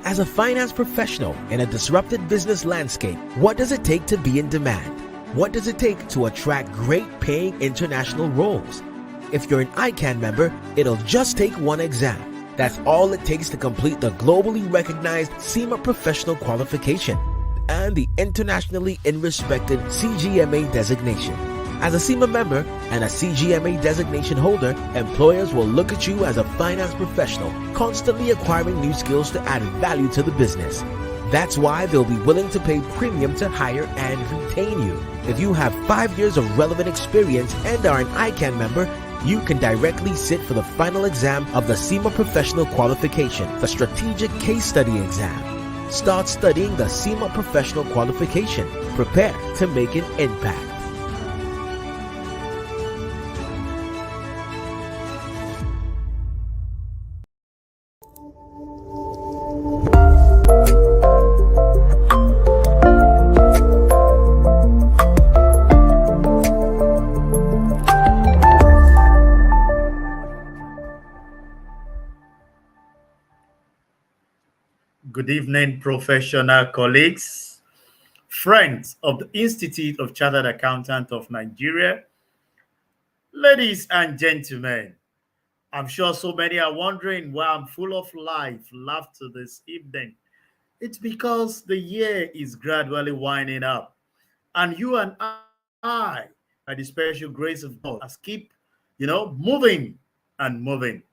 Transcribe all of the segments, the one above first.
As a finance professional in a disrupted business landscape, what does it take to be in demand? What does it take to attract great paying international roles? If you're an ICAN member, it'll just take one exam. That's all it takes to complete the globally recognized SEMA professional qualification and the internationally respected CGMA designation. As a SEMA member and a CGMA designation holder, employers will look at you as a finance professional, constantly acquiring new skills to add value to the business. That's why they'll be willing to pay premium to hire and retain you. If you have 5 years of relevant experience and are an ICAN member, you can directly sit for the final exam of the SEMA Professional Qualification, the Strategic Case Study exam. Start studying the SEMA Professional Qualification. Prepare to make an impact. Good evening, professional colleagues, friends of the Institute of Chartered Accountants of Nigeria, ladies and gentlemen. I'm sure so many are wondering why I'm full of laughter this evening. It's because the year is gradually winding up, and you and I, by the special grace of God, has keep, moving and moving.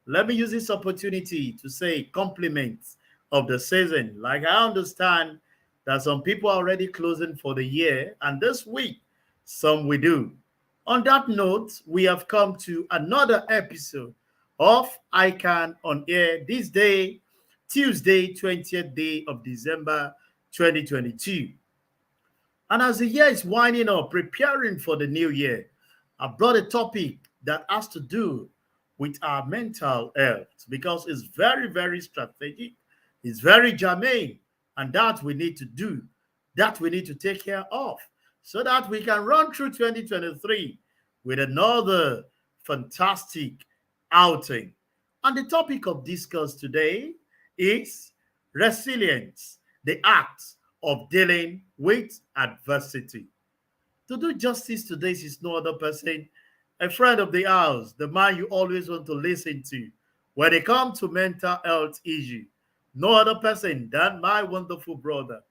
Let me use this opportunity to say compliments of the season. Like, I understand that some people are already closing for the year, and this week some we do. On that note, we have come to another episode of ICAN on Air this day, Tuesday, 20th day of December 2022. And as the year is winding up, preparing for the new year, I brought a topic that has to do with our mental health, because it's very, very strategic. It's very germane, and that we need to do, that we need to take care of, so that we can run through 2023 with another fantastic outing. And the topic of discourse today is resilience, the act of dealing with adversity. To do justice to this is no other person, a friend of the house, the man you always want to listen to when it comes to mental health issues. No other person than my wonderful brother,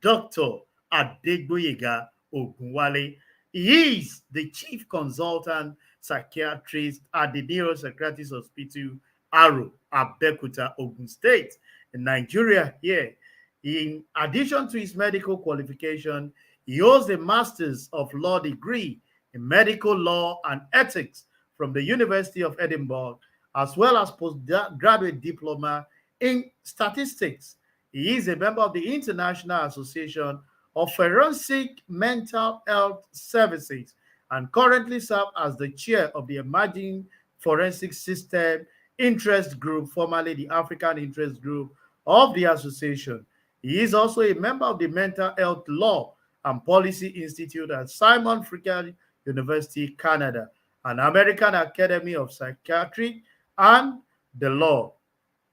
Dr. Adegboyega Ogunwale. He is the chief consultant psychiatrist at the Neuropsychiatric Hospital, Aro, Abeokuta, Ogun State, in Nigeria here. In addition to his medical qualification, he holds a Master's of Law degree in Medical Law and Ethics from the University of Edinburgh, as well as postgraduate diploma in statistics. He is a member of the International Association of Forensic Mental Health Services and currently serves as the chair of the Emerging Forensic System Interest Group, formerly the African Interest Group of the association. He is also a member of the Mental Health Law and Policy Institute at Simon Fraser University, Canada, and American Academy of Psychiatry and the Law.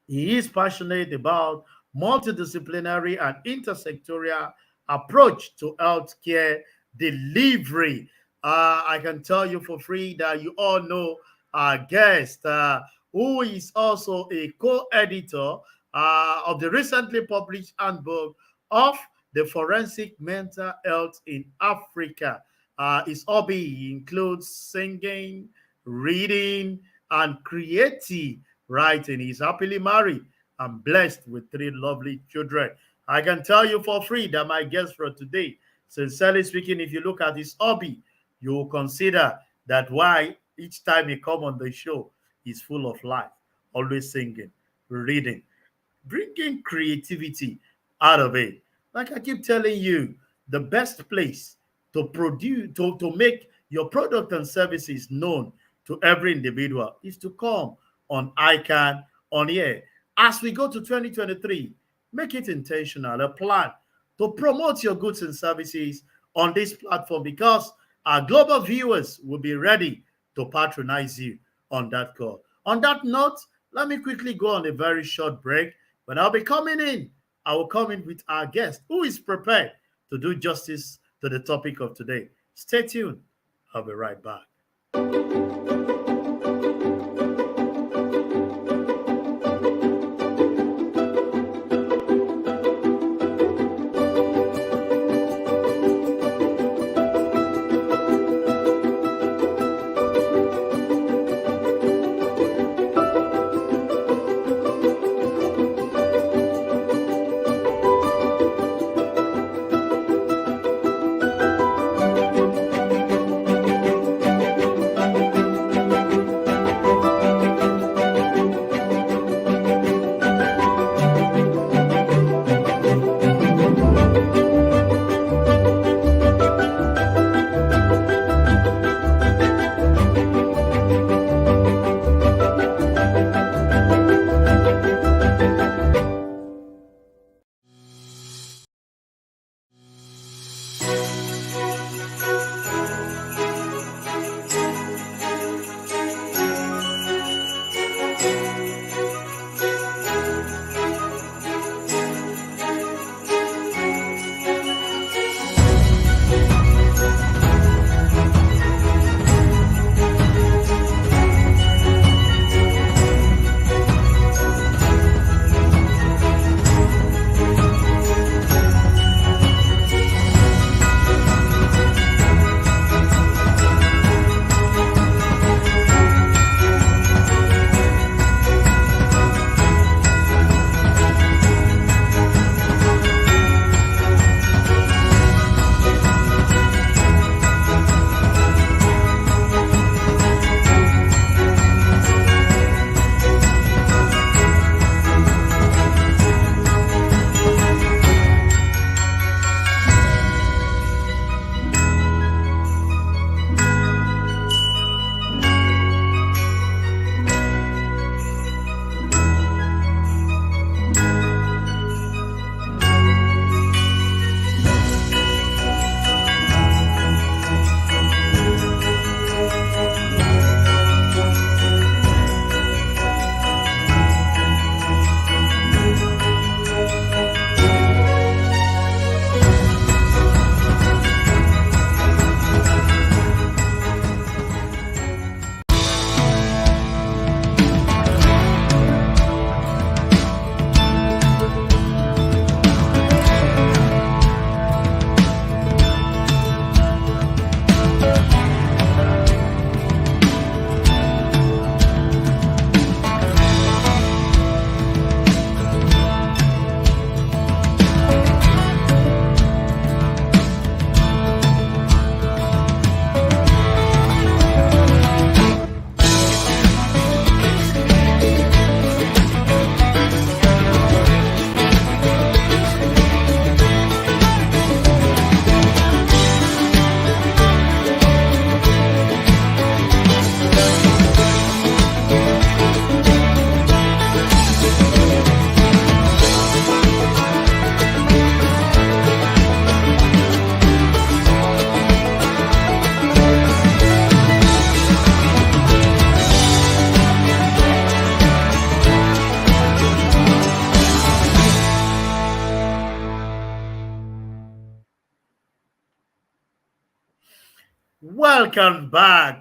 He is passionate about multidisciplinary and intersectorial approach to healthcare delivery. I can tell you for free that you all know our guest, who is also a co-editor of the recently published handbook of the forensic mental health in Africa. His hobby includes singing, reading, and creative writing. He's happily married and blessed with 3 lovely children. I can tell you for free that my guest for today, sincerely speaking, if you look at his hobby, you will consider that why each time he come on the show, he's full of life, always singing, reading, bringing creativity out of it. Like I keep telling you, the best place to produce, to make your product and services known to every individual is to come on ICAN on air. As we go to 2023, make it intentional, a plan to promote your goods and services on this platform because our global viewers will be ready to patronize you on that call. On that note, let me quickly go on a very short break. When I'll be coming in, I will come in with our guest who is prepared to do justice to the topic of today. Stay tuned. I'll be right back.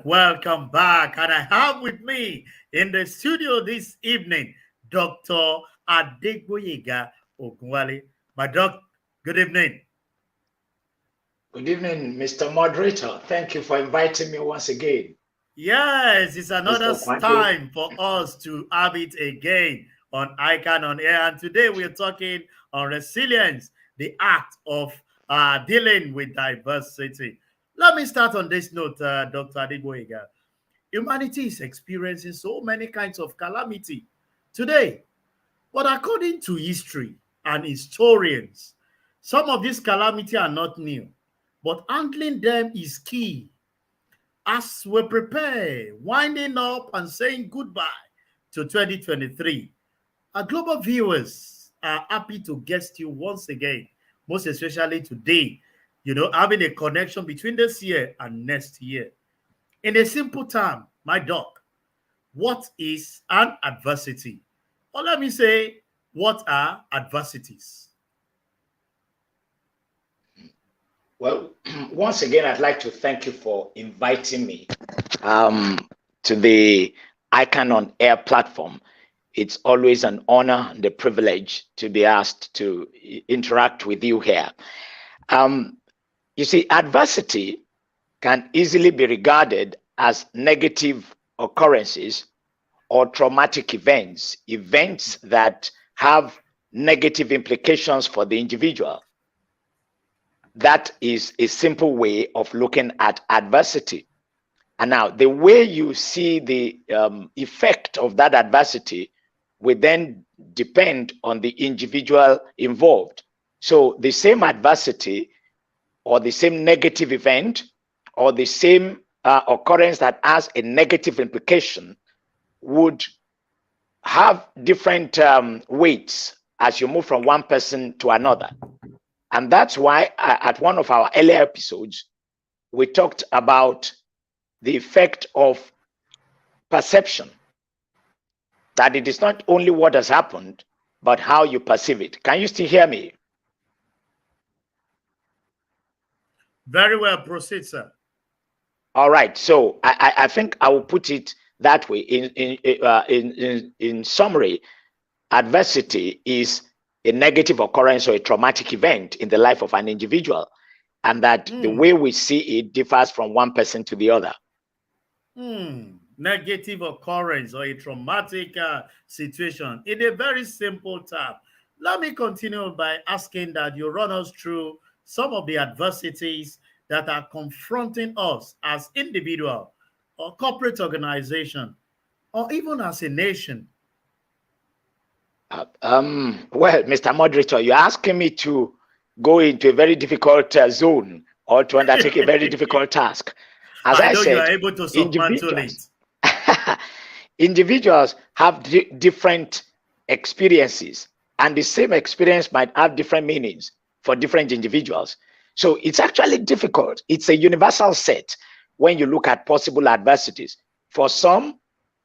Welcome back. And I have with me in the studio this evening, Dr. Adegboyega Ogunwale. My doc, good evening. Good evening, Mr. Moderator. Thank you for inviting me once again. Yes, it's another time for us to have it again. on ICAN on Air. And today we're talking on resilience, the act of dealing with diversity. Let me start on this note, Dr. Adegboyega. Humanity is experiencing so many kinds of calamity today. But according to history and historians, some of these calamities are not new, but handling them is key. As we prepare, winding up and saying goodbye to 2023, our global viewers are happy to guest you once again, most especially today, having a connection between this year and next year. In a simple term, my doc, what is an adversity? Or let me say, what are adversities? Well, once again, I'd like to thank you for inviting me to the ICAN on Air platform. It's always an honor and a privilege to be asked to interact with you here. You see, adversity can easily be regarded as negative occurrences or traumatic events that have negative implications for the individual. That is a simple way of looking at adversity. And now the way you see the effect of that adversity will then depend on the individual involved. So the same adversity or the same negative event or the same occurrence that has a negative implication would have different weights as you move from one person to another. And that's why at one of our earlier episodes, we talked about the effect of perception, that it is not only what has happened, but how you perceive it. Can you still hear me? Very well, proceed, sir. All right. So I think I will put it that way. In summary, adversity is a negative occurrence or a traumatic event in the life of an individual, and that the way we see it differs from one person to the other. Negative occurrence or a traumatic situation in a very simple term. Let me continue by asking that you run us through some of the adversities that are confronting us as individual or corporate organization or even as a nation. Well, Mr. Moderator, you're asking me to go into a very difficult zone or to undertake a very difficult task. As I know said, you are able to submantle it. Individuals have different experiences, and the same experience might have different meanings for different individuals. So it's actually difficult. It's a universal set when you look at possible adversities. For some,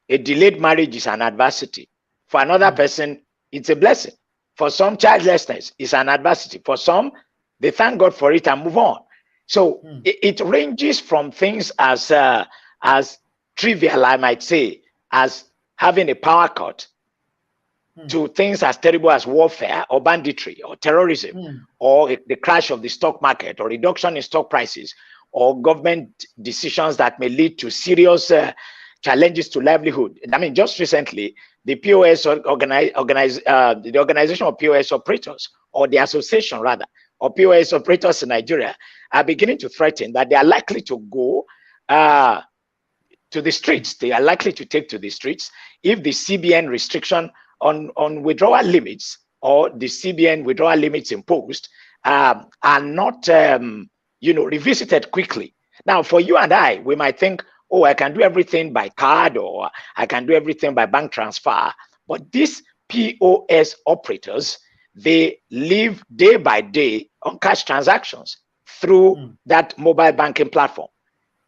a delayed marriage is an adversity. For another person, it's a blessing. For some, childlessness is an adversity. For some, they thank God for it and move on. So it ranges from things as trivial, I might say, as having a power cut, to things as terrible as warfare or banditry or terrorism or the crash of the stock market or reduction in stock prices or government decisions that may lead to serious challenges to livelihood. I mean, just recently, the POS the organization of POS operators, or the association rather, of POS operators in Nigeria are beginning to threaten that they are likely to go to the streets. They are likely to take to the streets if the CBN restriction on withdrawal limits or the CBN withdrawal limits imposed are not revisited quickly. Now, for you and I, we might think, oh, I can do everything by card or I can do everything by bank transfer. But these POS operators, they live day by day on cash transactions through that mobile banking platform,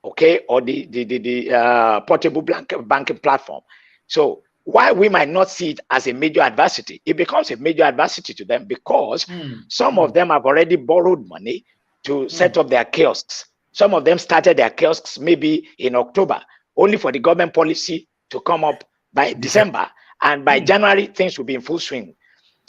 okay, or the portable banking platform. So while we might not see it as a major adversity, it becomes a major adversity to them because some of them have already borrowed money to set up their kiosks. Some of them started their kiosks maybe in October, only for the government policy to come up by December. And by January, things will be in full swing.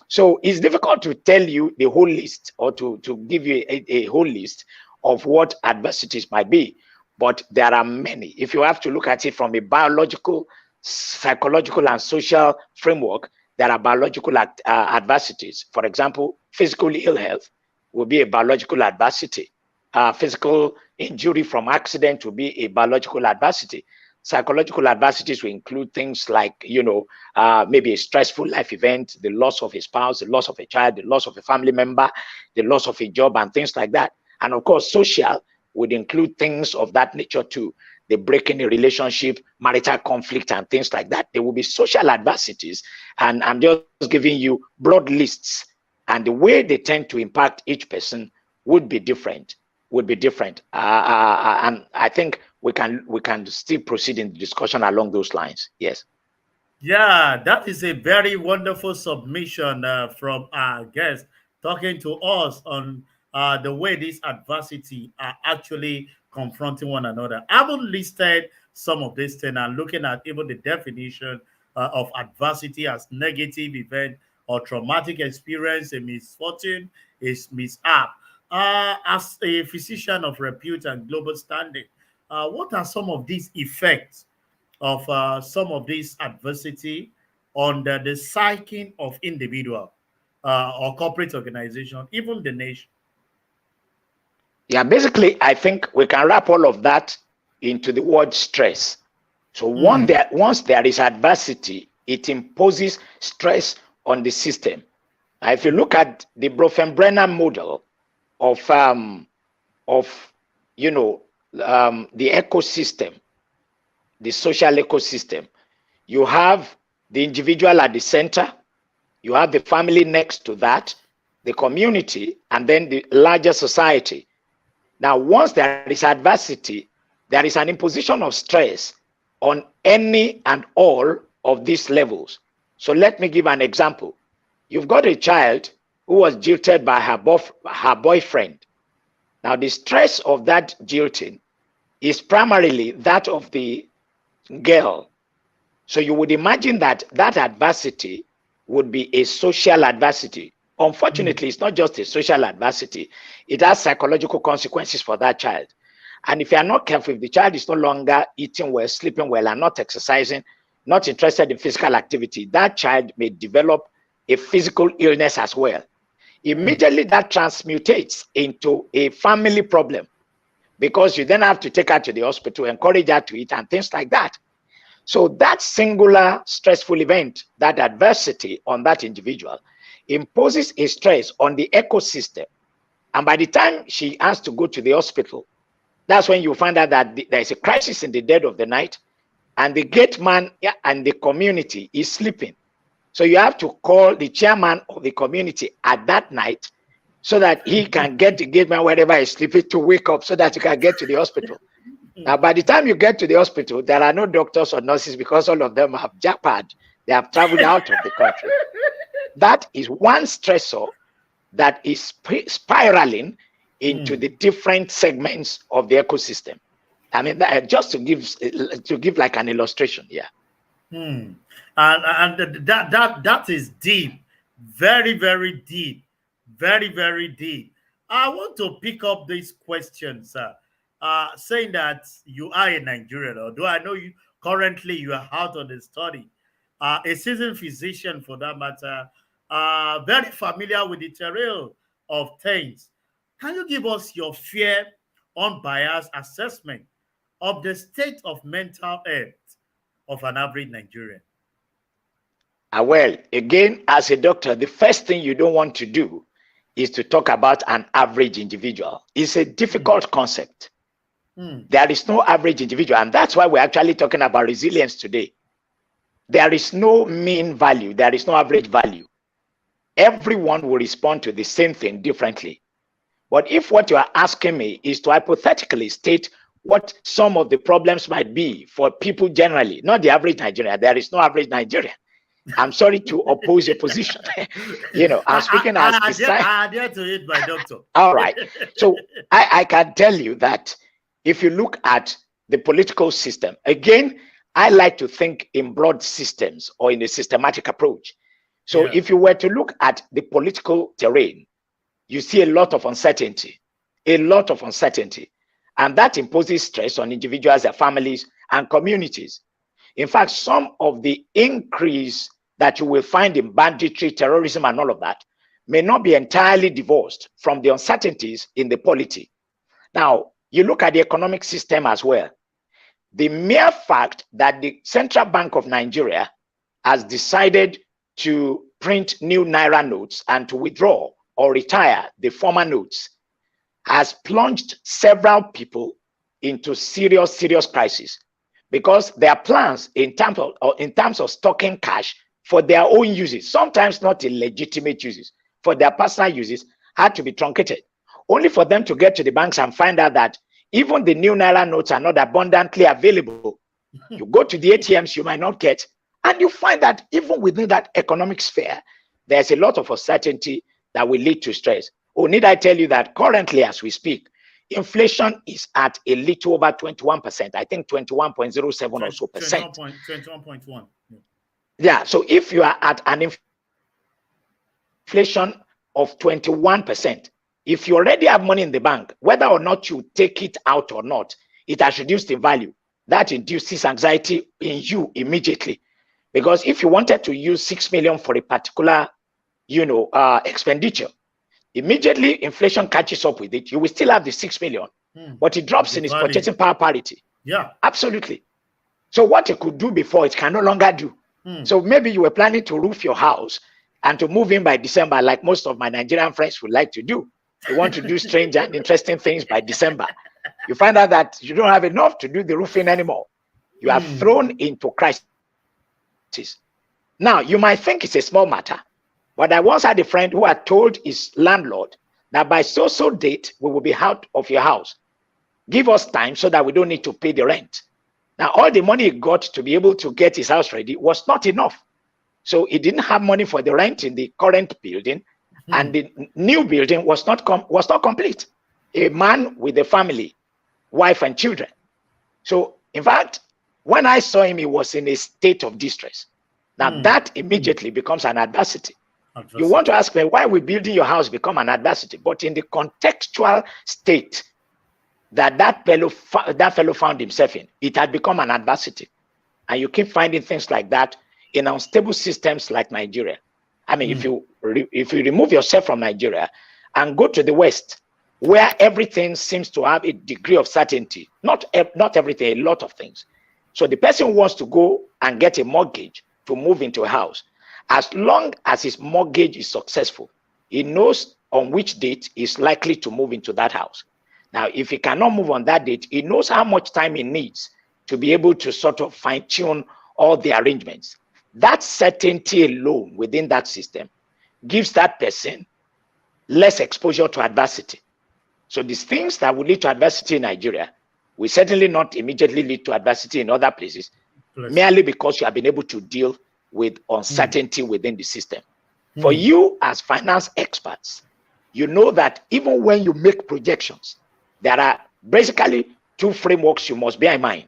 So it's difficult to tell you the whole list or to give you a whole list of what adversities might be. But there are many. If you have to look at it from a biological, psychological, and social framework, there are biological adversities. For example, physical ill health will be a biological adversity. Physical injury from accident will be a biological adversity. Psychological adversities will include things like, maybe a stressful life event, the loss of a spouse, the loss of a child, the loss of a family member, the loss of a job, and things like that. And of course, social would include things of that nature too. The break in a relationship, marital conflict, and things like that. There will be social adversities. And I'm just giving you broad lists. And the way they tend to impact each person would be different. And I think we can still proceed in the discussion along those lines. Yes. Yeah, that is a very wonderful submission from our guest talking to us on the way these adversity are actually confronting one another. I haven't listed some of these things and looking at even the definition of adversity as negative event or traumatic experience, a misfortune, is mishap. As a physician of repute and global standing, what are some of these effects of some of this adversity on the psyche of individual or corporate organization, even the nation? Yeah, basically, I think we can wrap all of that into the word stress. So once there is adversity, it imposes stress on the system. Now, if you look at the Brenner model of the ecosystem, the social ecosystem, you have the individual at the center, you have the family next to that, the community, and then the larger society. Now, once there is adversity, there is an imposition of stress on any and all of these levels. So let me give an example. You've got a child who was jilted by her boyfriend. Now, the stress of that jilting is primarily that of the girl. So you would imagine that adversity would be a social adversity. Unfortunately, it's not just a social adversity. It has psychological consequences for that child. And if you are not careful, if the child is no longer eating well, sleeping well, and not exercising, not interested in physical activity, that child may develop a physical illness as well. Immediately that transmutates into a family problem, because you then have to take her to the hospital, encourage her to eat, and things like that. So that singular stressful event, that adversity on that individual, imposes a stress on the ecosystem. And by the time she has to go to the hospital, that's when you find out that there is a crisis in the dead of the night, and the gate man and the community is sleeping. So you have to call the chairman of the community at that night so that he can get the gate man wherever he's sleeping to wake up so that you can get to the hospital. Now, by the time you get to the hospital, there are no doctors or nurses because all of them have jackpot. They have traveled out of the country. That is one stressor that is spiraling into the different segments of the ecosystem. I mean, just to give like an illustration, yeah. And that is deep, very, very deep, very, very deep. I want to pick up this question, sir. Saying that you are a Nigerian, although I know you currently you are out on the study, a seasoned physician for that matter, very familiar with the terrain of things. Can you give us your fair, unbiased assessment of the state of mental health of an average Nigerian? Well, again, as a doctor, the first thing you don't want to do is to talk about an average individual. It's a difficult concept. There is no average individual, and that's why we're actually talking about resilience today. There is no mean value. There is no average value. Everyone will respond to the same thing differently. But if what you are asking me is to hypothetically state what some of the problems might be for people generally, not the average Nigerian, there is no average Nigerian. I'm sorry to oppose your position. I'm speaking as I dare to it, my doctor. All right. So I can tell you that if you look at the political system, again, I like to think in broad systems or in a systematic approach. So if you were to look at the political terrain, you see a lot of uncertainty, and that imposes stress on individuals, their families, and communities. In fact, some of the increase that you will find in banditry, terrorism, and all of that may not be entirely divorced from the uncertainties in the polity. Now, you look at the economic system as well. The mere fact that the Central Bank of Nigeria has decided to print new Naira notes and to withdraw or retire the former notes has plunged several people into serious crisis, because their plans in terms of stocking cash for their own uses, sometimes not illegitimate uses, for their personal uses, had to be truncated, only for them to get to the banks and find out that even the new Naira notes are not abundantly available. You go to the ATMs, you might not get, and you find that even within that economic sphere, there's a lot of uncertainty that will lead to stress. Oh, need I tell you that currently, as we speak, inflation is at a little over 21%. I think 21.07 or so percent. 21.1. Yeah. So if you are at an inflation of 21%, if you already have money in the bank, whether or not you take it out or not, it has reduced in value. That induces anxiety in you immediately. Because if you wanted to use 6 million for a particular, expenditure, immediately inflation catches up with it, you will still have the 6 million, but it drops in its purchasing power parity. Yeah, absolutely. So what you could do before, it can no longer do. So maybe you were planning to roof your house and to move in by December, like most of my Nigerian friends would like to do. They want to do strange and interesting things by December. You find out that you don't have enough to do the roofing anymore. You are thrown into crisis. Now, you might think it's a small matter, but I once had a friend who had told his landlord that by so date, we will be out of your house. Give us time so that we don't need to pay the rent. Now, all the money he got to be able to get his house ready was not enough. So he didn't have money for the rent in the current building, and the new building was not complete. A man with a family, wife and children. So, in fact, when I saw him, he was in a state of distress. Now, that immediately becomes an adversity. You want to ask me, why will building your house become an adversity? But in the contextual state that fellow found himself in, it had become an adversity. And you keep finding things like that in unstable systems like Nigeria. I mean, if you remove yourself from Nigeria and go to the West, where everything seems to have a degree of certainty, not everything, a lot of things. So the person who wants to go and get a mortgage to move into a house, as long as his mortgage is successful, he knows on which date he's likely to move into that house. Now, if he cannot move on that date, he knows how much time he needs to be able to sort of fine-tune all the arrangements. That certainty alone within that system gives that person less exposure to adversity. So these things that will lead to adversity in Nigeria will certainly not immediately lead to adversity in other places, merely because you have been able to deal with uncertainty within the system. For you as finance experts, you know that even when you make projections, there are basically two frameworks you must bear in mind.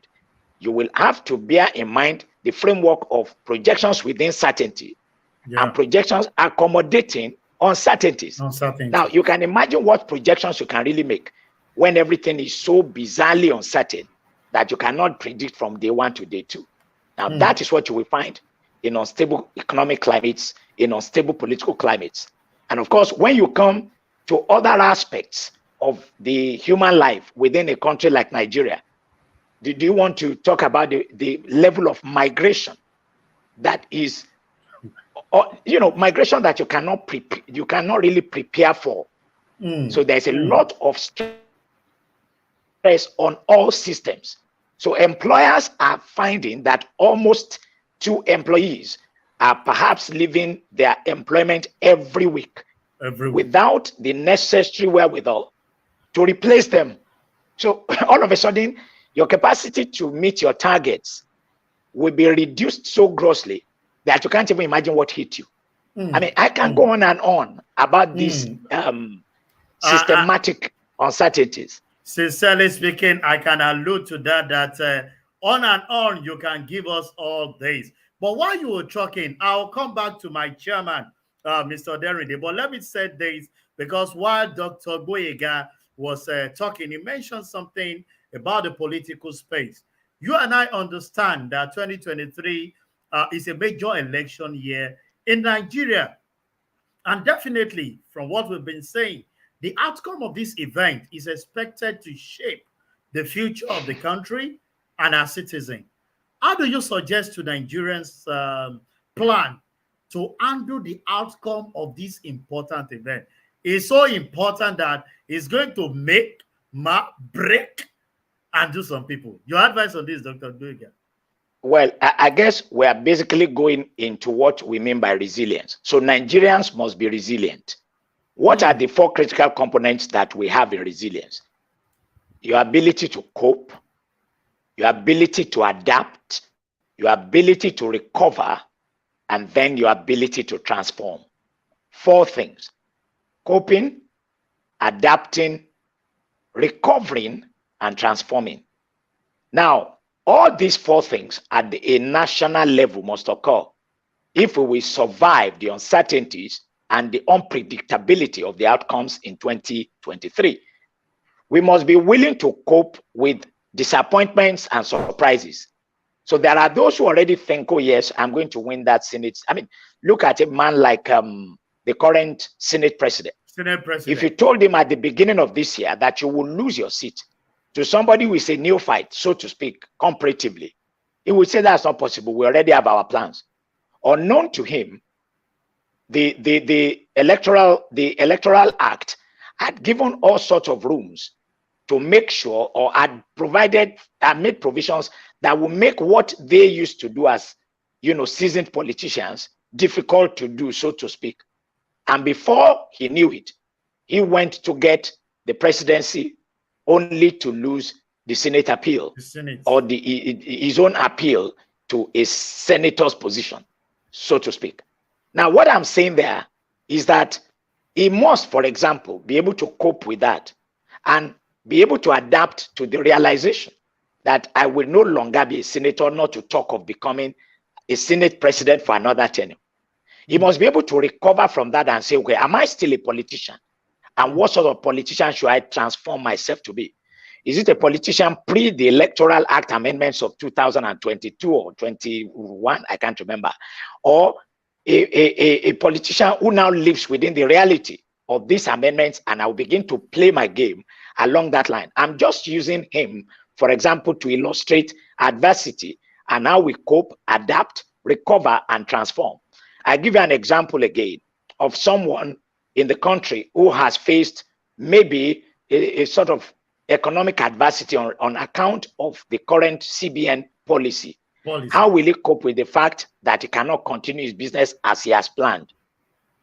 You will have to bear in mind the framework of projections within certainty and projections accommodating uncertainties. Now, you can imagine what projections you can really make when everything is so bizarrely uncertain that you cannot predict from day one to day two. Now, that is what you will find in unstable economic climates, in unstable political climates. And of course, when you come to other aspects of the human life within a country like Nigeria, do you want to talk about the level of migration that is, migration that you cannot really prepare for? So there's a lot of stress on all systems. So employers are finding that almost 2 employees are perhaps leaving their employment every week without the necessary wherewithal to replace them. So all of a sudden, your capacity to meet your targets will be reduced so grossly that you can't even imagine what hit you. I mean, I can go on and on about these systematic uncertainties. Sincerely speaking, I can allude to that on and on you can give us all days. But while you were talking, I'll come back to my chairman, Mr. Derrida. But let me say this, because while Dr. Boyega was talking, he mentioned something about the political space. You and I understand that 2023 is a major election year in Nigeria. And definitely, from what we've been saying, the outcome of this event is expected to shape the future of the country and our citizens. How do you suggest to Nigerians plan to handle the outcome of this important event? It's so important that it's going to make, break, and do some people. Your advice on this, Dr. Adegboyega? Well, I guess we are basically going into what we mean by resilience. So Nigerians must be resilient. What are the 4 critical components that we have in resilience? Your ability to cope, your ability to adapt, your ability to recover, and then your ability to transform. 4 things: coping, adapting, recovering, and transforming. Now, all these 4 things at a national level must occur if we will survive the uncertainties and the unpredictability of the outcomes in 2023. We must be willing to cope with disappointments and surprises. So there are those who already think, oh yes, I'm going to win that Senate. I mean, look at a man like the current Senate president. If you told him at the beginning of this year that you will lose your seat to somebody who is a neophyte, so to speak, comparatively, he would say that's not possible. We already have our plans. Unknown to him, the electoral act had given all sorts of rooms to make sure, or had made provisions that will make what they used to do as, seasoned politicians difficult to do, so to speak. And before he knew it, he went to get the presidency only to lose the Senate appeal, or his own appeal to a senator's position, so to speak. Now, what I'm saying there is that he must, for example, be able to cope with that and be able to adapt to the realization that I will no longer be a senator, not to talk of becoming a Senate president for another tenure. He must be able to recover from that and say, okay, am I still a politician? And what sort of politician should I transform myself to be? Is it a politician pre the Electoral Act amendments of 2022 or 21? I can't remember. Or a politician who now lives within the reality of these amendments, and I'll begin to play my game along that line. I'm just using him, for example, to illustrate adversity and how we cope, adapt, recover, and transform. I give you an example again of someone in the country who has faced maybe a sort of economic adversity on account of the current CBN policy. How will he cope with the fact that he cannot continue his business as he has planned?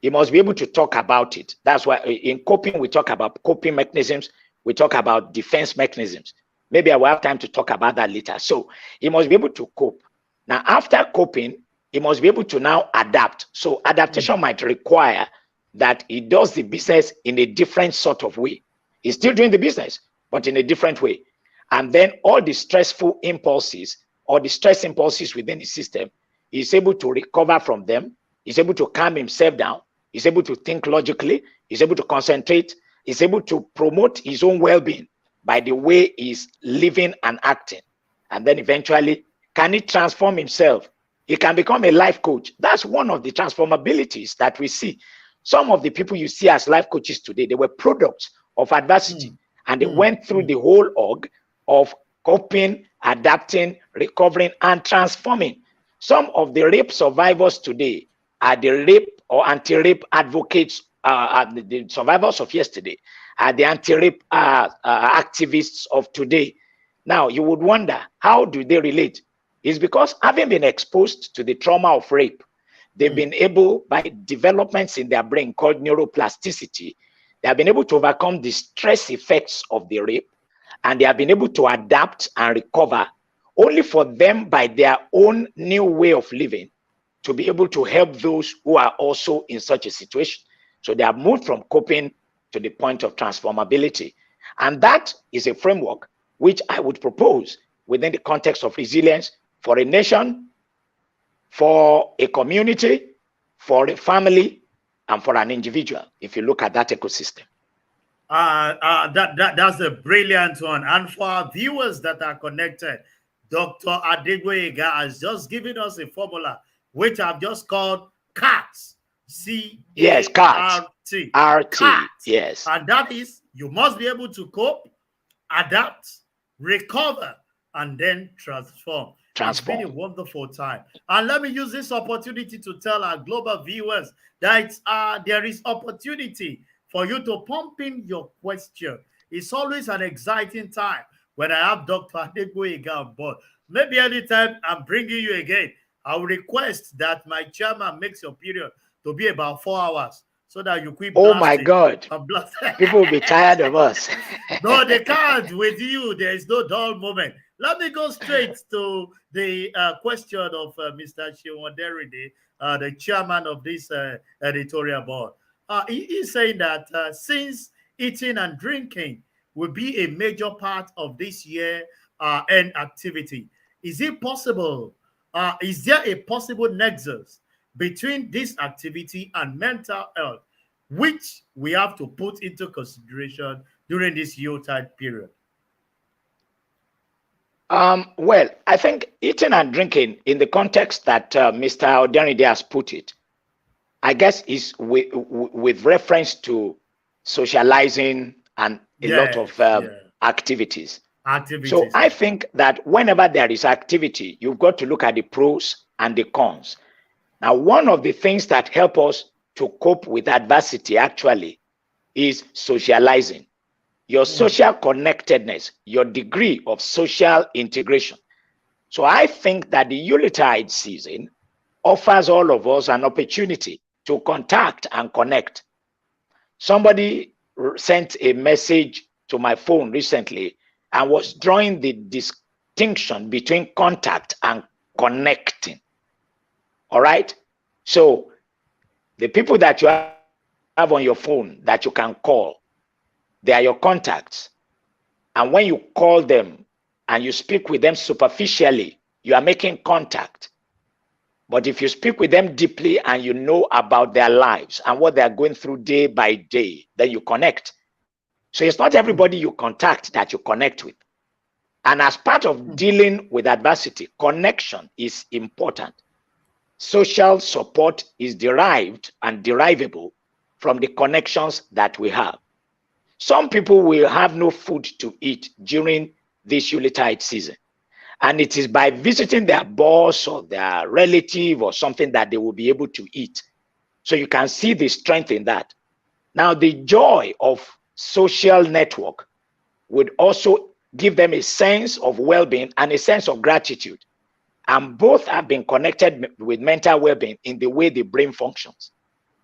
He must be able to talk about it. That's why in coping, we talk about coping mechanisms. We talk about defense mechanisms. Maybe I will have time to talk about that later. So he must be able to cope. Now, after coping, he must be able to now adapt. So adaptation might require that he does the business in a different sort of way. He's still doing the business, but in a different way. And then all the stressful impulses or the stress impulses within the system, he's able to recover from them. He's able to calm himself down. He's able to think logically. He's able to concentrate. He's able to promote his own well-being by the way he's living and acting. And then eventually, can he transform himself? He can become a life coach. That's one of the transformabilities that we see. Some of the people you see as life coaches today, they were products of adversity. And they went through the whole org of coping, adapting, recovering, and transforming. Some of the rape survivors today are the rape or anti-rape advocates, the survivors of yesterday are the anti-rape activists of today. Now, you would wonder, how do they relate? It's because having been exposed to the trauma of rape, they've been able, by developments in their brain called neuroplasticity, they have been able to overcome the stress effects of the rape, and they have been able to adapt and recover, only for them, by their own new way of living, to be able to help those who are also in such a situation. So they have moved from coping to the point of transformability. And that is a framework which I would propose within the context of resilience for a nation, for a community, for a family, and for an individual, if you look at that ecosystem. That's a brilliant one. And for our viewers that are connected, Dr. Adegboyega has just given us a formula, which I've just called CART. Yes, CART. C-A-R-T. RT. CART. Yes. And that is, you must be able to cope, adapt, recover, and then transform. It's been a wonderful time. And let me use this opportunity to tell our global viewers that there is opportunity for you to pump in your question. It's always an exciting time when I have Dr. Adegboyega on board. Maybe anytime I'm bringing you again, I will request that my chairman makes your period to be about 4 hours so that you quit blasting. Oh my God. People will be tired of us. No, they can't. With you, there is no dull moment. Let me go straight to the question of Mr. Shiwanderide, the chairman of this editorial board. He's saying that since eating and drinking will be a major part of this year end activity, is it possible? Is there a possible nexus between this activity and mental health, which we have to put into consideration during this Yuletide period? Well, I think eating and drinking, in the context that Mr. Odenide has put it, I guess is with reference to socializing and a lot of activities. So I think that whenever there is activity, you've got to look at the pros and the cons. Now, one of the things that help us to cope with adversity actually is socializing. Your social connectedness, your degree of social integration. So I think that the Yuletide season offers all of us an opportunity to contact and connect. Somebody sent a message to my phone recently and was drawing the distinction between contact and connecting. All right? So the people that you have on your phone that you can call, they are your contacts. And when you call them and you speak with them superficially, you are making contact. But if you speak with them deeply and you know about their lives and what they are going through day by day, then you connect. So it's not everybody you contact that you connect with. And as part of dealing with adversity, connection is important. Social support is derived and derivable from the connections that we have. Some people will have no food to eat during this Yuletide season. And it is by visiting their boss or their relative or something that they will be able to eat. So you can see the strength in that. Now, the joy of social network would also give them a sense of well-being and a sense of gratitude. And both have been connected with mental well-being in the way the brain functions.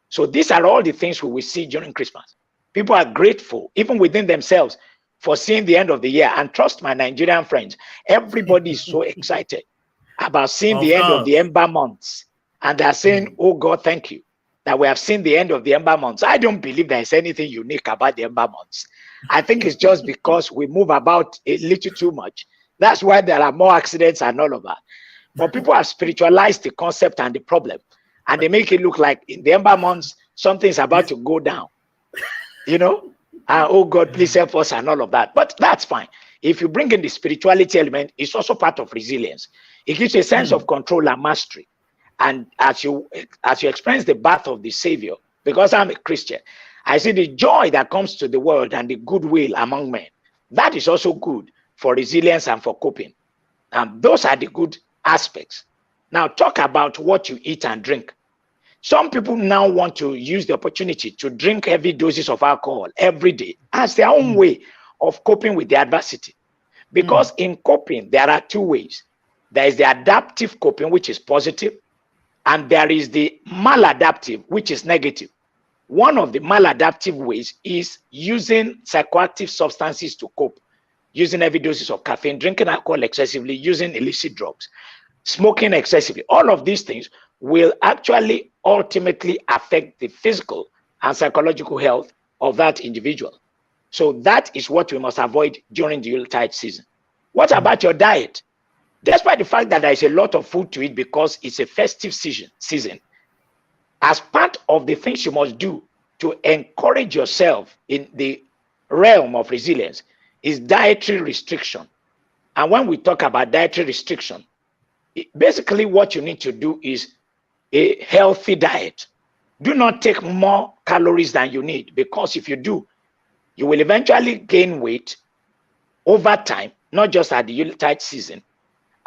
So these are all the things we will see during Christmas. People are grateful, even within themselves, for seeing the end of the year. And trust my Nigerian friends, everybody is so excited about seeing the end of the Ember months. And they're saying, oh God, thank you that we have seen the end of the Ember months. I don't believe there is anything unique about the Ember months. I think it's just because we move about a little too much. That's why there are more accidents and all of that. But people have spiritualized the concept and the problem. And they make it look like in the Ember months, something's about to go down. You know, oh God, please help us and all of that. But that's fine. If you bring in the spirituality element, it's also part of resilience. It gives you a sense of control and mastery. And as you experience the birth of the Savior, because I'm a Christian, I see the joy that comes to the world and the goodwill among men. That is also good for resilience and for coping. And those are the good aspects. Now talk about what you eat and drink. Some people now want to use the opportunity to drink heavy doses of alcohol every day as their own way of coping with the adversity. Because in coping, there are two ways. There is the adaptive coping, which is positive, and there is the maladaptive, which is negative. One of the maladaptive ways is using psychoactive substances to cope, using heavy doses of caffeine, drinking alcohol excessively, using illicit drugs, smoking excessively. All of these things will actually ultimately affect the physical and psychological health of that individual. So that is what we must avoid during the Yuletide season. What about your diet? Despite the fact that there is a lot of food to eat because it's a festive season, as part of the things you must do to encourage yourself in the realm of resilience is dietary restriction And when we talk about dietary restriction, basically what you need to do is a healthy diet. Do not take more calories than you need, because if you do, you will eventually gain weight over time, not just at the Yuletide season,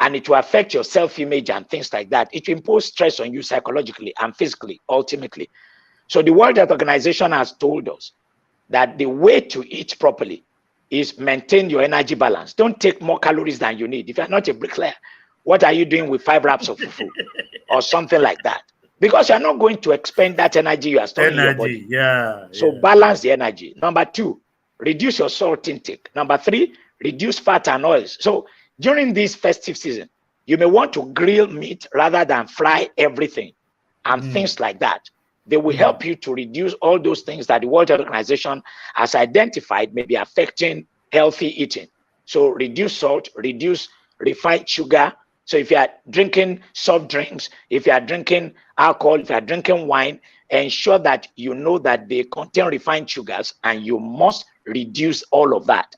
and it will affect your self-image and things like that. It will impose stress on you psychologically and physically, ultimately. So the World Health Organization has told us that the way to eat properly is maintain your energy balance. Don't take more calories than you need. If you're not a bricklayer, what are you doing with 5 wraps of fufu or something like that? Because you're not going to expend that energy you are storing in your body. So balance the energy. Number 2, reduce your salt intake. Number 3, reduce fat and oils. So during this festive season, you may want to grill meat rather than fry everything and things like that. They will help you to reduce all those things that the World Health Organization has identified may be affecting healthy eating. So reduce salt, reduce refined sugar. So if you are drinking soft drinks, if you are drinking alcohol, if you are drinking wine, ensure that you know that they contain refined sugars, and you must reduce all of that.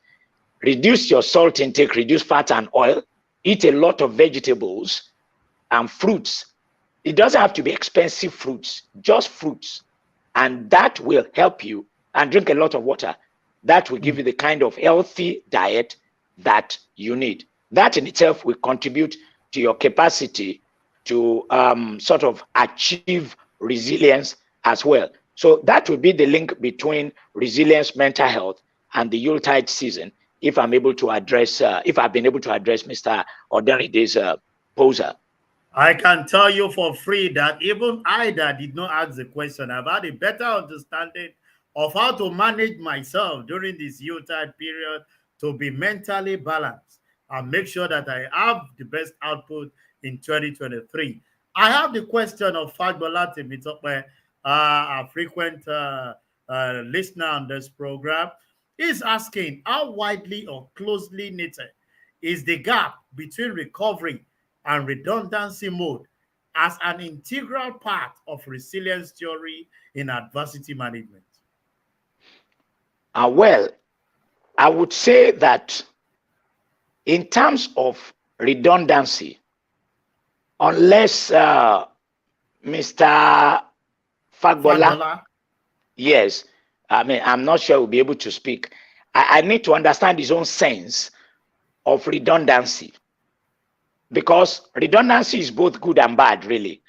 Reduce your salt intake, reduce fat and oil, eat a lot of vegetables and fruits. It doesn't have to be expensive fruits, just fruits. And that will help you, and drink a lot of water. That will give you the kind of healthy diet that you need. That in itself will contribute to your capacity to sort of achieve resilience as well. So that would be the link between resilience, mental health, and the Yuletide season, if I'm able to address, if I've been able to address Mr. Oderide's poser. I can tell you for free that even I that did not ask the question, I've had a better understanding of how to manage myself during this Yuletide period to be mentally balanced and make sure that I have the best output in 2023. I have the question of Fagbola Temitope, a frequent listener on this program. He's asking, how widely or closely knitted is the gap between recovery and redundancy mode as an integral part of resilience theory in adversity management? Well, I would say that in terms of redundancy, unless Mr. Fagbola, yes, I mean, I'm not sure we'll be able to speak. I need to understand his own sense of redundancy, because redundancy is both good and bad, really.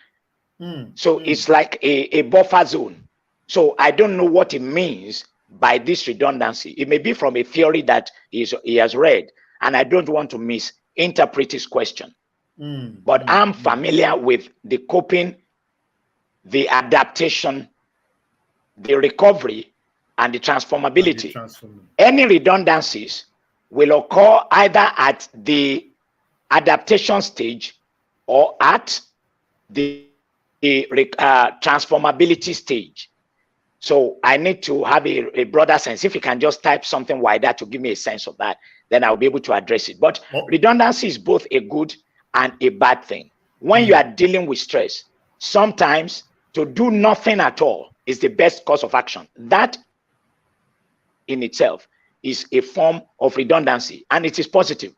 So it's like a buffer zone. So I don't know what it means by this redundancy. It may be from a theory that he has read, and I don't want to misinterpret his question. But I'm familiar with the coping, the adaptation, the recovery, and the transformability. Any redundancies will occur either at the adaptation stage or at the transformability stage. So I need to have a broader sense. If you can just type something wider to give me a sense of that, then I'll be able to address it. But redundancy is both a good and a bad thing. When you are dealing with stress, sometimes to do nothing at all is the best course of action. That in itself is a form of redundancy, and it is positive.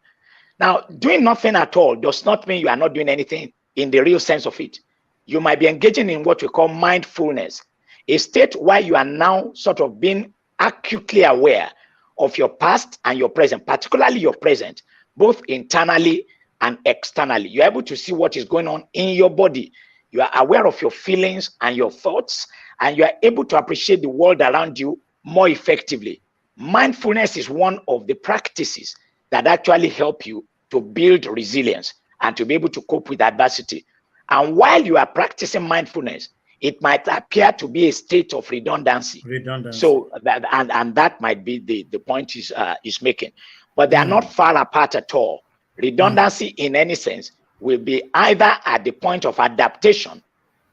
Now, doing nothing at all does not mean you are not doing anything in the real sense of it. You might be engaging in what we call mindfulness, a state where you are now sort of being acutely aware of your past and your present, particularly your present, both internally and externally. You're able to see what is going on in your body. You are aware of your feelings and your thoughts, and you are able to appreciate the world around you more effectively. Mindfulness is one of the practices that actually help you to build resilience and to be able to cope with adversity. And while you are practicing mindfulness, it might appear to be a state of redundancy. So that and that might be the point is making. But they are not far apart at all. Redundancy in any sense will be either at the point of adaptation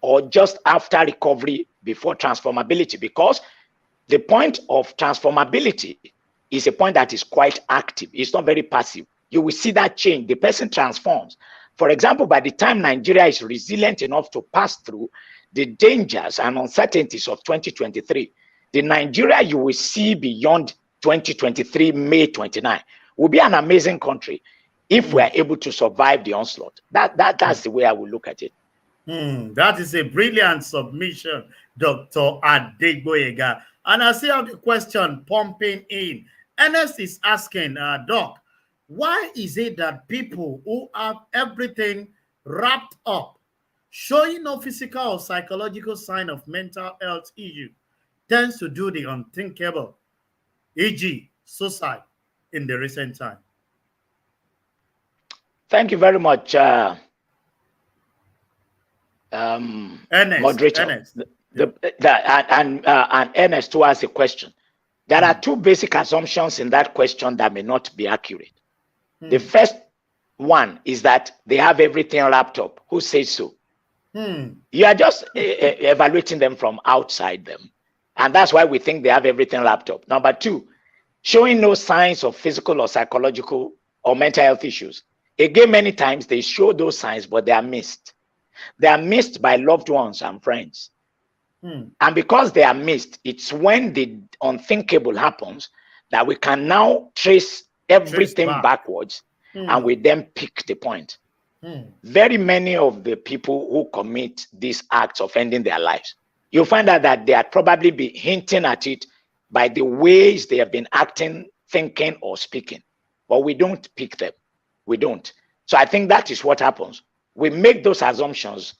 or just after recovery before transformability, because the point of transformability is a point that is quite active. It's not very passive. You will see that change. The person transforms. For example, by the time Nigeria is resilient enough to pass through the dangers and uncertainties of 2023, the Nigeria you will see beyond 2023, May 29, will be an amazing country. if we are able to survive the onslaught. That's the way I would look at it. That is a brilliant submission, Dr. Adegboyega. And I see how the question pumping in. Ernest is asking, Doc, why is it that people who have everything wrapped up, showing no physical or psychological sign of mental health issue, tends to do the unthinkable, e.g., suicide, in the recent time? Thank you very much, Ernest, moderator. Ernest. And Ernest who asked a question. There are two basic assumptions in that question that may not be accurate. The first one is that they have everything wrapped up. Who says so? You are just evaluating them from outside them. And that's why we think they have everything wrapped up. Number two, showing no signs of physical or psychological or mental health issues. Again, many times they show those signs, but they are missed. They are missed by loved ones and friends. And because they are missed, it's when the unthinkable happens that we can now trace everything backwards and we then pick the point. Very many of the people who commit these acts of ending their lives, you'll find out that they are probably be hinting at it by the ways they have been acting, thinking, or speaking. But we don't pick them. We don't. So I think that is what happens. We make those assumptions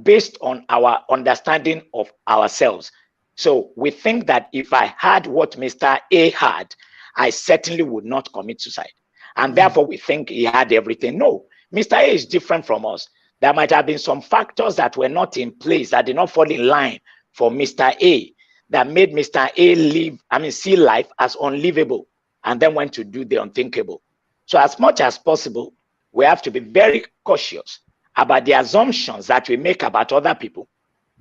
based on our understanding of ourselves. So we think that if I had what Mr. A had, I certainly would not commit suicide. And therefore we think he had everything. No, Mr. A is different from us. There might have been some factors that were not in place, that did not fall in line for Mr. A, that made Mr. A see life as unlivable, and then went to do the unthinkable. So as much as possible, we have to be very cautious about the assumptions that we make about other people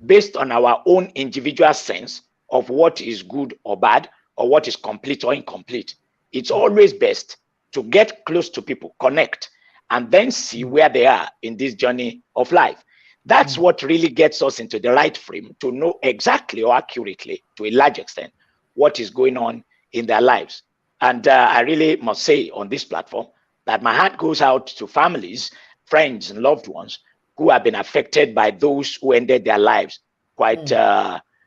based on our own individual sense of what is good or bad, or what is complete or incomplete. It's always best to get close to people, connect, and then see where they are in this journey of life. That's what really gets us into the right frame to know exactly or accurately, to a large extent, what is going on in their lives. And I really must say on this platform that my heart goes out to families, friends, and loved ones who have been affected by those who ended their lives quite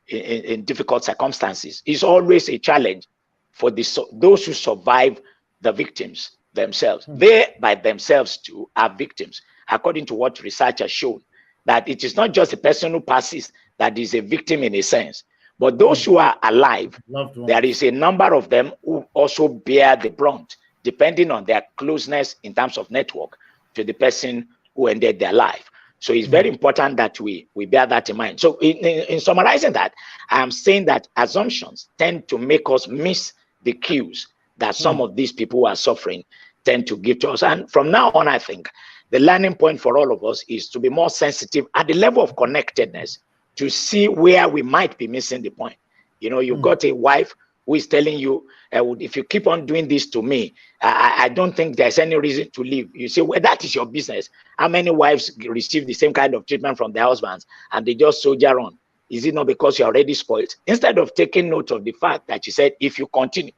in difficult circumstances. It's always a challenge for those who survive the victims themselves. They by themselves too are victims, according to what research has shown, that it is not just the person who passes that is a victim in a sense, but those who are alive, there is a number of them who also bear the brunt, depending on their closeness in terms of network to the person who ended their life. So it's very important that we bear that in mind. So in summarizing that, I am saying that assumptions tend to make us miss the cues that some of these people who are suffering tend to give to us. And from now on, I think the learning point for all of us is to be more sensitive at the level of connectedness to see where we might be missing the point. You know, you've got a wife who is telling you, if you keep on doing this to me, I don't think there's any reason to leave. You say, well, that is your business. How many wives receive the same kind of treatment from their husbands and they just soldier on? Is it not because you're already spoiled? Instead of taking note of the fact that you said, if you continue.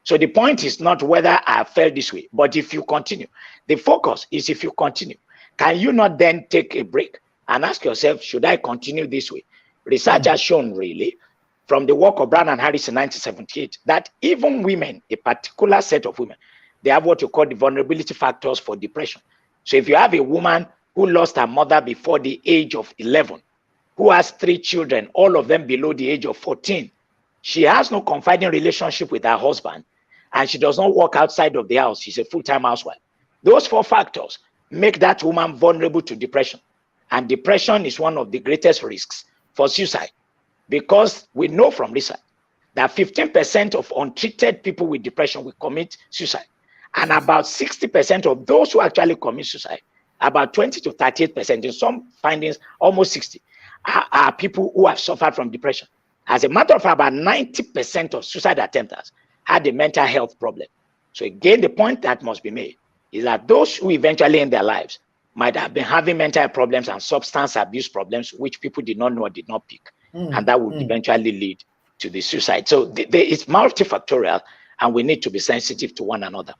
So the point is not whether I felt this way, but if you continue. The focus is if you continue. Can you not then take a break and ask yourself, should I continue this way? Research has shown really, from the work of Brown and Harris in 1978, that even women, a particular set of women, they have what you call the vulnerability factors for depression. So if you have a woman who lost her mother before the age of 11, who has 3 children, all of them below the age of 14, she has no confiding relationship with her husband, and she does not work outside of the house. She's a full-time housewife. Those 4 factors make that woman vulnerable to depression. And depression is one of the greatest risks for suicide, because we know from research that 15% of untreated people with depression will commit suicide. And about 60% of those who actually commit suicide, about 20 to 38%, in some findings, almost 60, are people who have suffered from depression. As a matter of fact, about 90% of suicide attempters had a mental health problem. So again, the point that must be made is that those who eventually end their lives might have been having mental health problems and substance abuse problems, which people did not know or did not pick. And that would eventually lead to the suicide. So it's multifactorial, and we need to be sensitive to one another.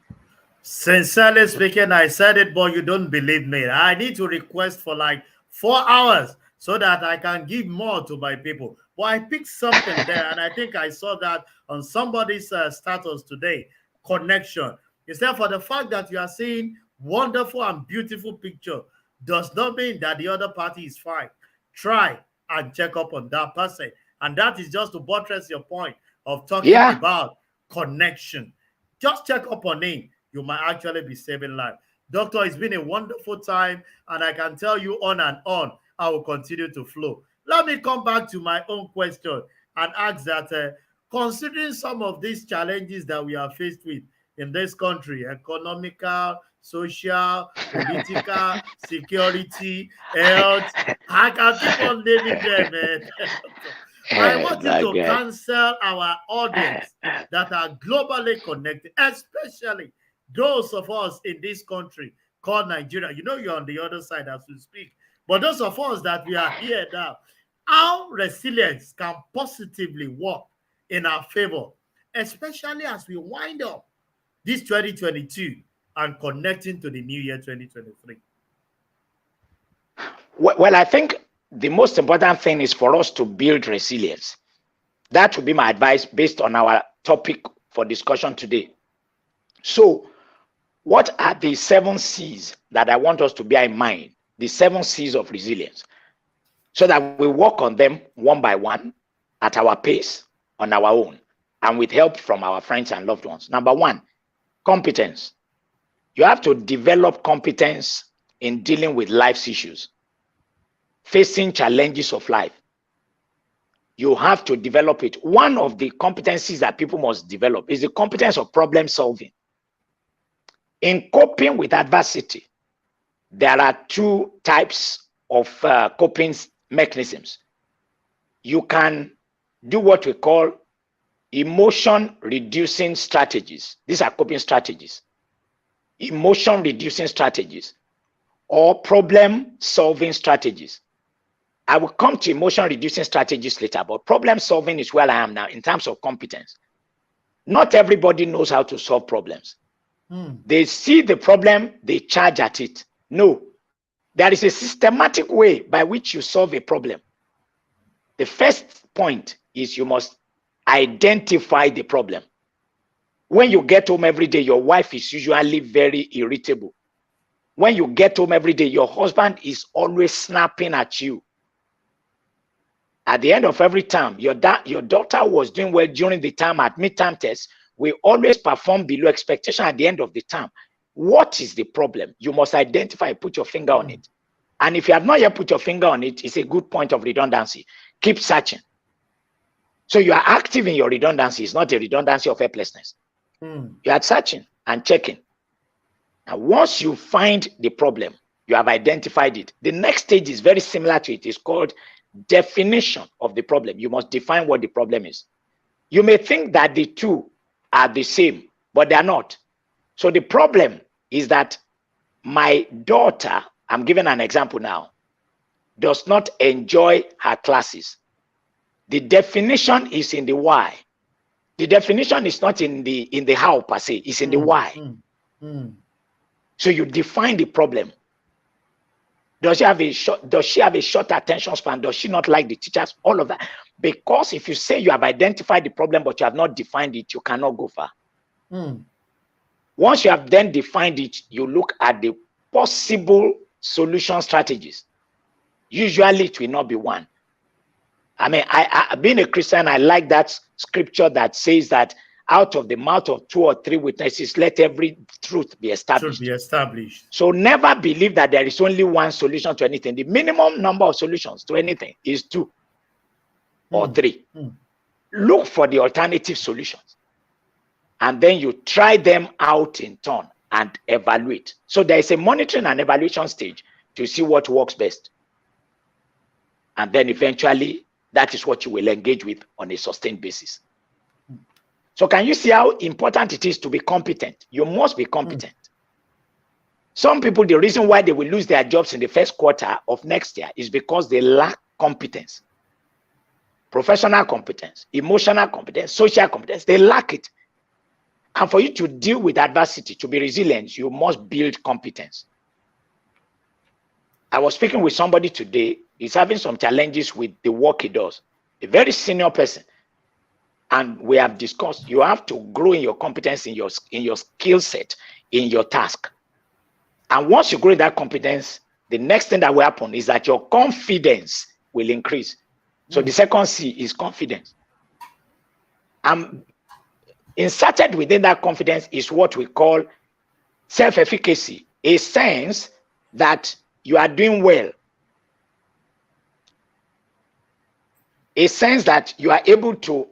Sincerely speaking, I said it, but you don't believe me. I need to request for like 4 hours so that I can give more to my people. But I picked something there, and I think I saw that on somebody's status today. Connection. Instead, for the fact that you are seeing wonderful and beautiful picture does not mean that the other party is fine. Try and check up on that person. And that is just to buttress your point of talking Yeah. about connection. Just check up on him. You might actually be saving life. Doctor, it's been a wonderful time, and I can tell you on and on, I will continue to flow. Let me come back to my own question and ask that, considering some of these challenges that we are faced with in this country, economical, social, political, security, health, I can keep on naming them, man. I want you to cancel our audience that are globally connected, especially those of us in this country called Nigeria. You know, you're on the other side as we speak. But those of us that we are here now, how resilience can positively work in our favor, especially as we wind up this 2022 and connecting to the new year 2023. Well, I think the most important thing is for us to build resilience. That would be my advice based on our topic for discussion today. So, what are the 7 C's that I want us to bear in mind? The 7 C's of resilience, so that we work on them one by one at our pace, on our own, and with help from our friends and loved ones. Number 1, competence. You have to develop competence in dealing with life's issues, facing challenges of life. You have to develop it. One of the competencies that people must develop is the competence of problem solving. In coping with adversity, there are 2 types of coping mechanisms. You can do what we call emotion reducing strategies. These are coping strategies. Emotion reducing strategies or problem solving strategies. I will come to emotion reducing strategies later, but problem solving is where I am now in terms of competence. Not everybody knows how to solve problems. They see the problem, they charge at it. No, there is a systematic way by which you solve a problem. The first point is you must identify the problem. When you get home every day, your wife is usually very irritable. When you get home every day, your husband is always snapping at you. At the end of every term, your daughter was doing well during the term at midterm tests. We always perform below expectation at the end of the term. What is the problem? You must identify, put your finger on it. And if you have not yet put your finger on it, it's a good point of redundancy. Keep searching. So you are active in your redundancy. It's not a redundancy of helplessness. You are searching and checking. And once you find the problem, you have identified it. The next stage is very similar to it. It's called definition of the problem. You must define what the problem is. You may think that the 2 are the same, but they are not. So the problem is that my daughter, I'm giving an example now, does not enjoy her classes. The definition is in the why. The definition is not in the how per se, it's in the why. So you define the problem. Does she have a short attention span? Does she not like the teachers? All of that. Because if you say you have identified the problem but you have not defined it, you cannot go far. Once you have then defined it, you look at the possible solution strategies. Usually it will not be one. I mean, I being a Christian, I like that scripture that says that out of the mouth of 2 or 3 witnesses, let every truth be established. So never believe that there is only one solution to anything. The minimum number of solutions to anything is 2 or 3. Look for the alternative solutions. And then you try them out in turn and evaluate. So there is a monitoring and evaluation stage to see what works best. And then eventually, that is what you will engage with on a sustained basis. So can you see how important it is to be competent? You must be competent. Some people, the reason why they will lose their jobs in the first quarter of next year is because they lack competence. Professional competence, emotional competence, social competence, they lack it. And for you to deal with adversity, to be resilient, you must build competence. I was speaking with somebody today. He's having some challenges with the work he does, a very senior person. And we have discussed, you have to grow in your competence, in your skill set, in your task. And once you grow in that competence, the next thing that will happen is that your confidence will increase. So the second C is confidence. Inserted within that confidence is what we call self-efficacy, a sense that you are doing well, a sense that you are able to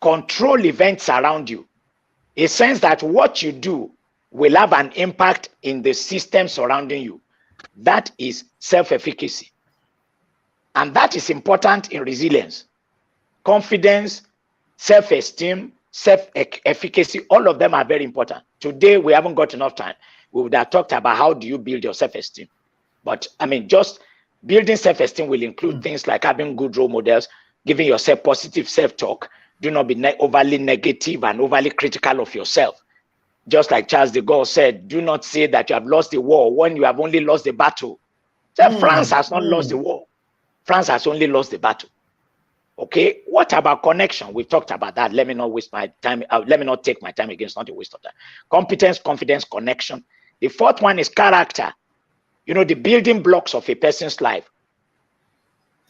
control events around you, a sense that what you do will have an impact in the system surrounding you. That is self-efficacy. And that is important in resilience. Confidence, self-esteem, self-efficacy, all of them are very important. Today, we haven't got enough time. We would have talked about how do you build your self-esteem. But I mean, just building self-esteem will include things like having good role models, giving yourself positive self-talk. Do not be overly negative and overly critical of yourself. Just like Charles de Gaulle said, do not say that you have lost the war when you have only lost the battle. So France has not lost the war. France has only lost the battle. Okay, what about connection? We've talked about that. Let me not waste my time. Let me not take my time again. It's not a waste of time. Competence, confidence, connection. The fourth one is character. You know, the building blocks of a person's life.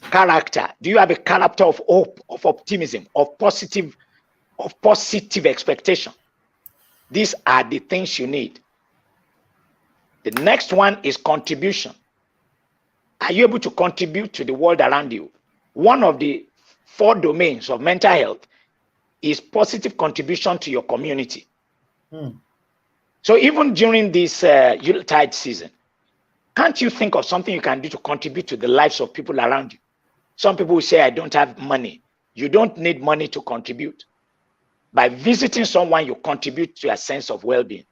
Character. Do you have a character of hope, of optimism, of positive expectation? These are the things you need. The next one is contribution. Are you able to contribute to the world around you? One of the 4 domains of mental health is positive contribution to your community. So even during this Yuletide season, can't you think of something you can do to contribute to the lives of people around you? Some people will say, I don't have money. You don't need money to contribute. By visiting someone, you contribute to a sense of well-being.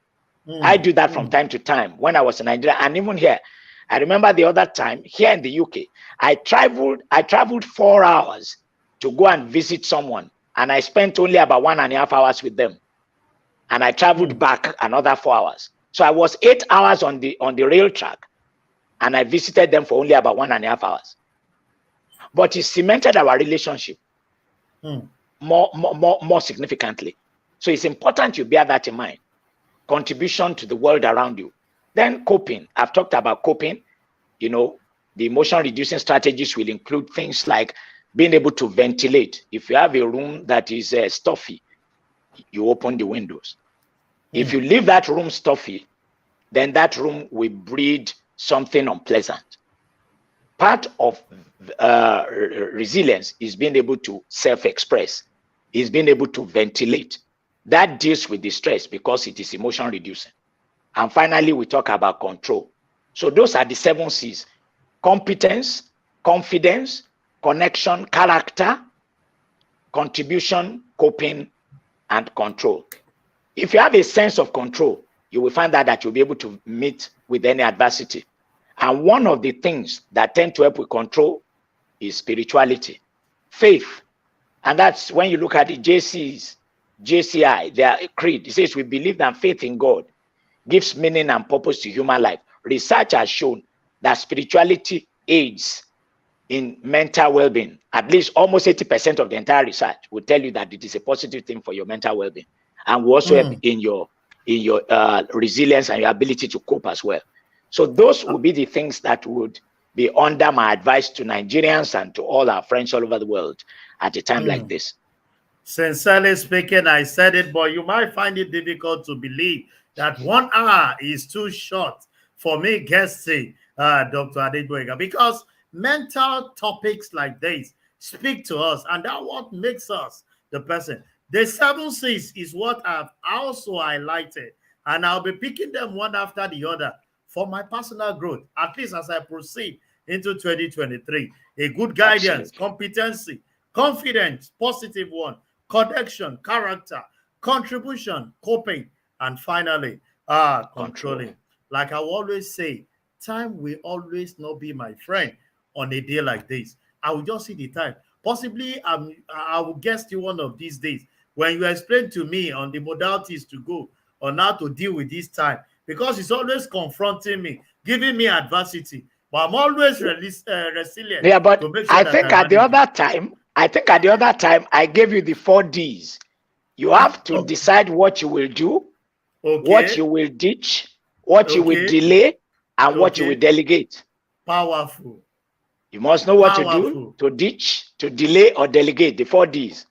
I do that from time to time when I was in Nigeria, and even here. I remember the other time here in the UK, I traveled 4 hours to go and visit someone, and I spent only about 1.5 hours with them. And I traveled back another 4 hours. So I was 8 hours on the rail track, and I visited them for only about 1.5 hours. But it cemented our relationship more significantly. So it's important you bear that in mind. Contribution to the world around you. Then coping. I've talked about coping. You know, the emotion reducing strategies will include things like being able to ventilate. If you have a room that is stuffy, you open the windows. If you leave that room stuffy, then that room will breed something unpleasant. Part of resilience is being able to self-express, is being able to ventilate. That deals with the stress because it is emotion reducing. And finally, we talk about control. So those are the 7 C's: competence, confidence, connection, character, contribution, coping, and control. If you have a sense of control, you will find that you'll be able to meet with any adversity. And one of the things that tend to help with control is spirituality, faith. And that's when you look at the JCI, their creed. It says, we believe that faith in God gives meaning and purpose to human life. Research has shown that spirituality aids in mental well-being. At least almost 80% of the entire research will tell you that it is a positive thing for your mental well-being, and will also help in your resilience and your ability to cope as well. So those would be the things that would be under my advice to Nigerians and to all our friends all over the world at a time like this. Sincerely speaking, I said it, but you might find it difficult to believe that 1 hour is too short for me guesting Dr. Adegboyega, because mental topics like this speak to us, and that's what makes us the person. The 7 C's is what I've also highlighted, and I'll be picking them one after the other for my personal growth, at least as I proceed into 2023. A good guidance, competency, confidence, positive one, connection, character, contribution, coping, and finally, controlling. Like I always say, time will always not be my friend on a day like this. I will just see the time. Possibly, I will guess you one of these days when you explain to me on the modalities to go on how to deal with this time, because it's always confronting me, giving me adversity. But I'm always resilient. Yeah, but to make sure I that think I at the manage other time, I gave you the 4 Ds. You have to decide what you will do, what you will ditch, what you will delay, and what you will delegate. Powerful. You must know what to do, to ditch, to delay, or delegate, the 4 Ds.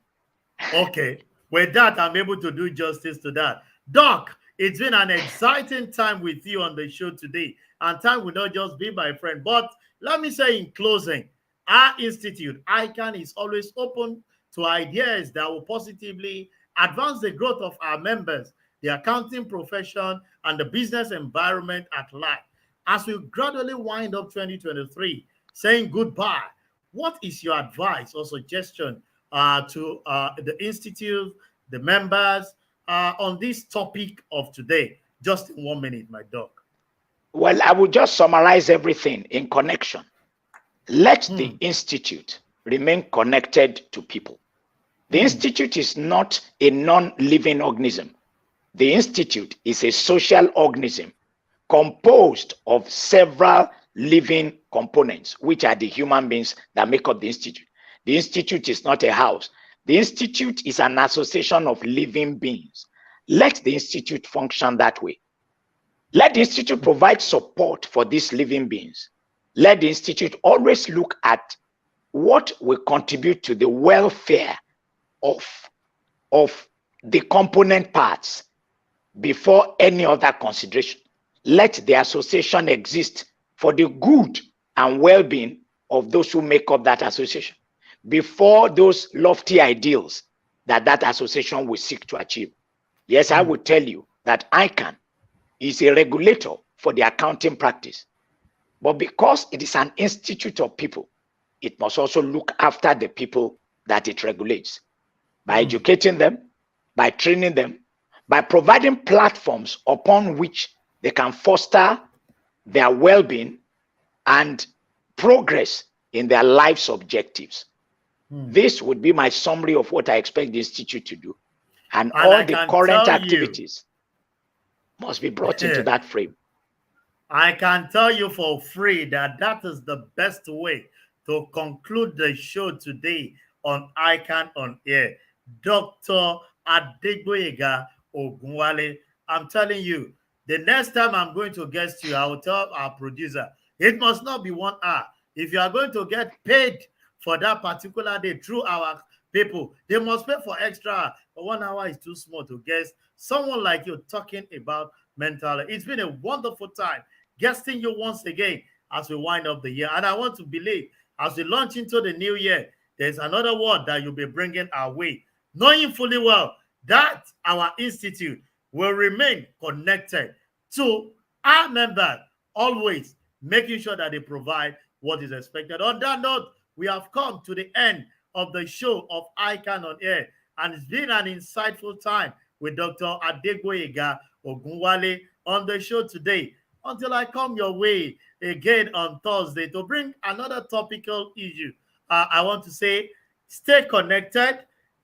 Okay. With that, I'm able to do justice to that. Doc, it's been an exciting time with you on the show today. And time will not just be my friend. But let me say in closing, our institute, ICAN, is always open to ideas that will positively advance the growth of our members, the accounting profession, and the business environment at large. As we gradually wind up 2023, saying goodbye, what is your advice or suggestion to the institute, the members, on this topic of today? Just in 1 minute, my doc. Well, I will just summarize everything in connection. Let the institute remain connected to people. The institute is not a non-living organism. The institute is a social organism composed of several living components, which are the human beings that make up the institute. The institute is not a house. The institute is an association of living beings. Let the institute function that way. Let the institute provide support for these living beings. Let the institute always look at what will contribute to the welfare of the component parts before any other consideration. Let the association exist for the good and well-being of those who make up that association before those lofty ideals that association will seek to achieve. Yes, I will tell you that ICAN is a regulator for the accounting practice. But because it is an institute of people, it must also look after the people that it regulates by educating them, by training them, by providing platforms upon which they can foster their well-being and progress in their life's objectives. This would be my summary of what I expect the institute to do. And all the current activities must be brought into that frame. I can tell you for free that that is the best way to conclude the show today on ICAN on Air. Dr. Adegboyega Ogunwale, I'm telling you, the next time I'm going to guest you, I will tell our producer, it must not be 1 hour. If you are going to get paid for that particular day through our people, they must pay for extra. But 1 hour is too small to guest someone like you talking about mental health. It's been a wonderful time guesting you once again as we wind up the year. And I want to believe as we launch into the new year, there's another word that you'll be bringing our way, knowing fully well that our institute will remain connected to our members, always making sure that they provide what is expected. On that note, we have come to the end of the show of ICAN on Air, and it's been an insightful time with Dr. Adegboyega Ogunwale on the show today. Until I come your way again on Thursday to bring another topical issue, I want to say stay connected,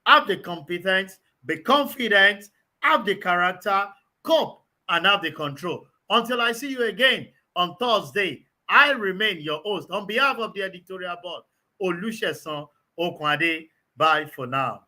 have the competence, be confident, have the character, cope, and have the control. Until I see you again on Thursday, I remain your host on behalf of the editorial board, Olusesan Okwade. Bye for now.